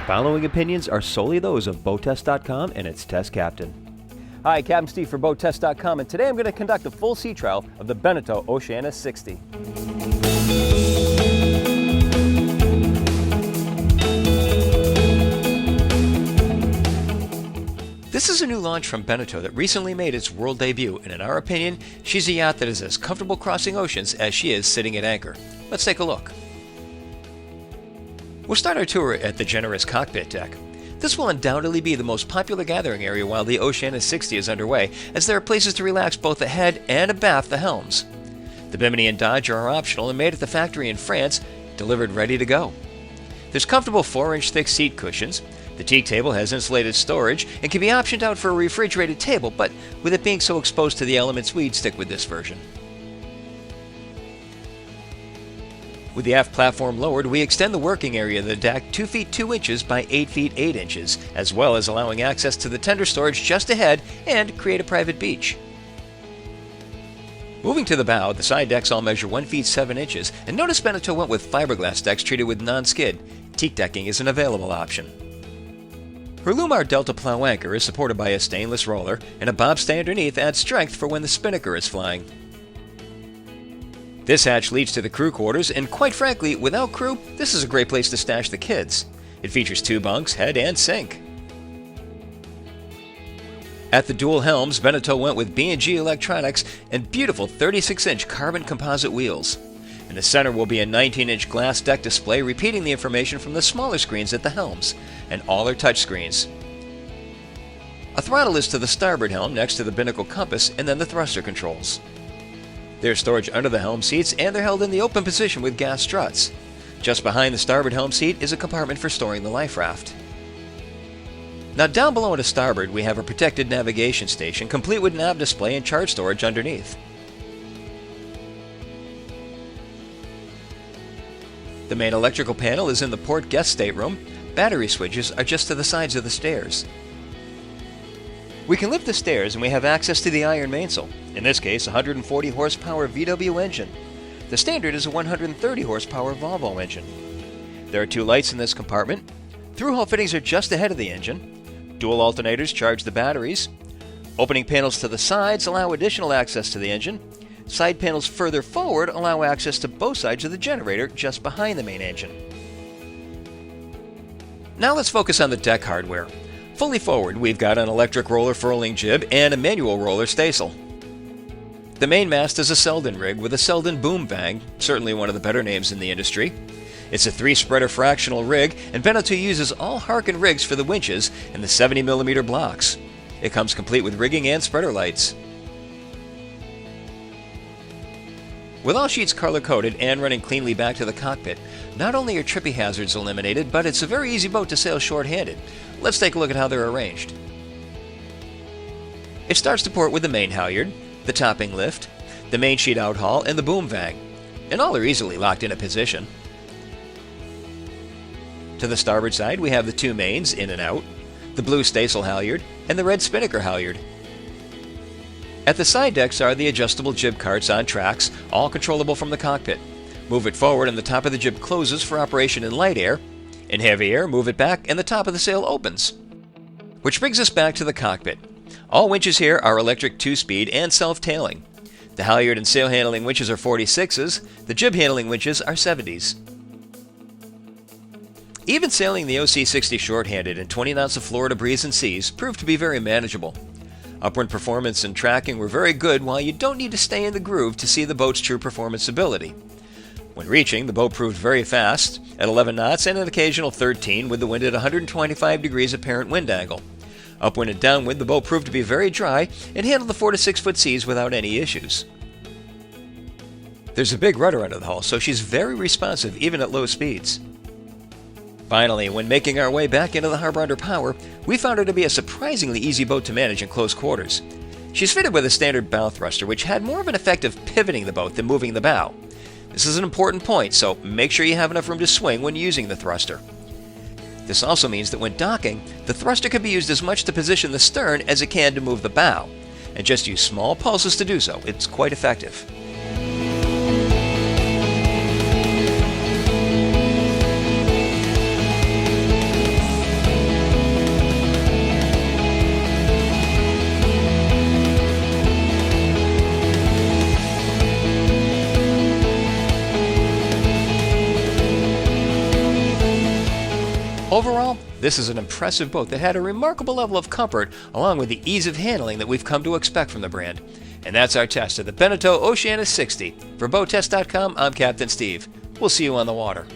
following opinions are solely those of BoatTest.com and its test captain. Hi, Captain Steve for BoatTest.com, and today I'm going to conduct a full sea trial of the Beneteau Oceanis 60. This is a new launch from Beneteau that recently made its world debut, and in our opinion, she's a yacht that is as comfortable crossing oceans as she is sitting at anchor. Let's take a look. We'll start our tour at the generous Cockpit Deck. This will undoubtedly be the most popular gathering area while the Oceanis 60 is underway, as there are places to relax both ahead and abaft the helms. The bimini and Dodger are optional and made at the factory in France, delivered ready to go. There's comfortable 4-inch thick seat cushions. The teak table has insulated storage and can be optioned out for a refrigerated table, but with it being so exposed to the elements, we'd stick with this version. With the aft platform lowered, we extend the working area of the deck 2 feet 2 inches by 8 feet 8 inches, as well as allowing access to the tender storage just ahead and create a private beach. Moving to the bow, the side decks all measure 1 feet 7 inches, and notice Beneteau went with fiberglass decks treated with non-skid. Teak decking is an available option. Her Lumar Delta plow anchor is supported by a stainless roller, and a bobstay underneath adds strength for when the spinnaker is flying. This hatch leads to the crew quarters, and quite frankly, without crew, this is a great place to stash the kids. It features 2 bunks, head and sink. At the dual helms, Beneteau went with B&G electronics and beautiful 36-inch carbon composite wheels. In the center will be a 19-inch glass deck display repeating the information from the smaller screens at the helms, and all are touchscreens. A throttle is to the starboard helm next to the binnacle compass, and then the thruster controls. There's storage under the helm seats, and they're held in the open position with gas struts. Just behind the starboard helm seat is a compartment for storing the life raft. Now down below to starboard we have a protected navigation station complete with nav display and chart storage underneath. The main electrical panel is in the port guest stateroom. Battery switches are just to the sides of the stairs. We can lift the stairs and we have access to the iron mainsail, in this case a 140 horsepower VW engine. The standard is a 130 horsepower Volvo engine. There are 2 lights in this compartment. Through-hull fittings are just ahead of the engine. Dual alternators charge the batteries. Opening panels to the sides allow additional access to the engine. Side panels further forward allow access to both sides of the generator just behind the main engine. Now let's focus on the deck hardware. Fully forward, we've got an electric roller furling jib and a manual roller staysail. The main mast is a Selden rig with a Selden boom vang, certainly one of the better names in the industry. It's a 3-spreader fractional rig, and Beneteau uses all Harken rigs for the winches and the 70mm blocks. It comes complete with rigging and spreader lights. With all sheets color-coded and running cleanly back to the cockpit, not only are trippy hazards eliminated, but it's a very easy boat to sail short-handed. Let's take a look at how they're arranged. It starts to port with the main halyard, the topping lift, the main sheet outhaul, and the boom vang, and all are easily locked into position. To the starboard side, we have the 2 mains in and out, the blue staysail halyard, and the red spinnaker halyard. At the side decks are the adjustable jib carts on tracks, all controllable from the cockpit. Move it forward and the top of the jib closes for operation in light air. In heavy air, move it back and the top of the sail opens. Which brings us back to the cockpit. All winches here are electric 2-speed and self-tailing. The halyard and sail handling winches are 46s, the jib handling winches are 70s. Even sailing the OC60 shorthanded in 20 knots of Florida breeze and seas proved to be very manageable. Upwind performance and tracking were very good, while you don't need to stay in the groove to see the boat's true performance ability. When reaching, the boat proved very fast, at 11 knots and an occasional 13 with the wind at 125 degrees apparent wind angle. Upwind and downwind, the boat proved to be very dry and handled the 4 to 6 foot seas without any issues. There's a big rudder under the hull, so she's very responsive even at low speeds. Finally, when making our way back into the harbor under power, we found her to be a surprisingly easy boat to manage in close quarters. She's fitted with a standard bow thruster, which had more of an effect of pivoting the boat than moving the bow. This is an important point, so make sure you have enough room to swing when using the thruster. This also means that when docking, the thruster can be used as much to position the stern as it can to move the bow, and just use small pulses to do so. It's quite effective. Overall, this is an impressive boat that had a remarkable level of comfort along with the ease of handling that we've come to expect from the brand. And that's our test of the Beneteau Oceanis 60. For BoatTest.com, I'm Captain Steve. We'll see you on the water.